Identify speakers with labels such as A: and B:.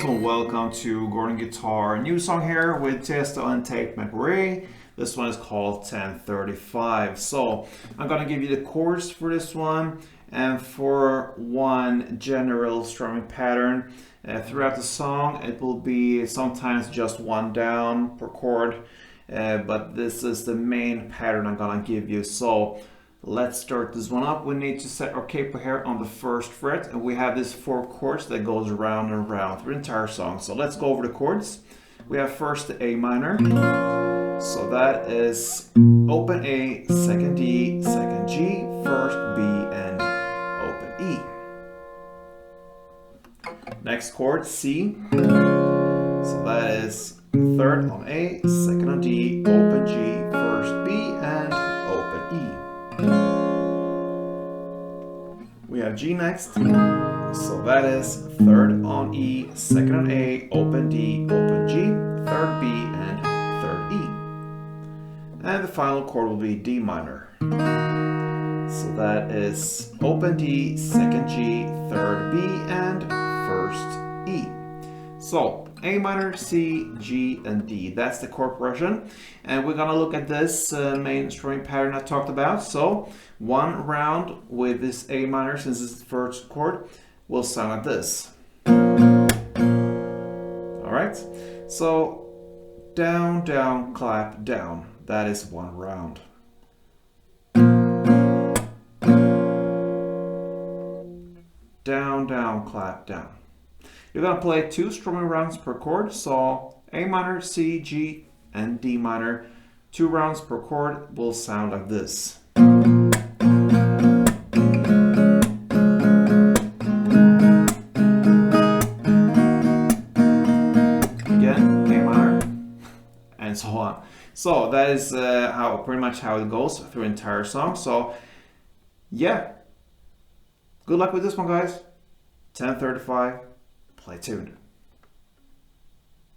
A: and welcome to Gordon Guitar. New song here with TIESTO and TATE MCRAE. This one is called 1035. So I'm gonna give you the chords for this one, and for one general strumming pattern. Throughout the song it will be sometimes just one down per chord, but this is the main pattern I'm gonna give you. So let's start this one up. We need to set our capo here on the first fret, and we have these 4 chords that goes round and round through the entire song. So let's go over the chords. We have first the A minor, so that is open A, second D, second G, first B, and open E. Next chord, C, so that is third on A, second on D, open G, first B, and open E. We have G next, so that is third on E, second on A, open D, open G, third B, and third E. And the final chord will be D minor. So that is open D, second G, third B, and first E. So A minor, C, G, and D. That's the chord progression. And we're gonna look at this main strumming pattern I talked about. So one round with this A minor, since it's the first chord, will sound like this. Alright, so down, down, clap, down. That is one round. Down, down, clap, down. You're going to play 2 strumming rounds per chord, so A minor, C, G, and D minor. 2 rounds per chord will sound like this. Again, A minor, and so on. So that is pretty much how it goes through the entire song. So yeah, good luck with this one, guys. 1035. Play tuned.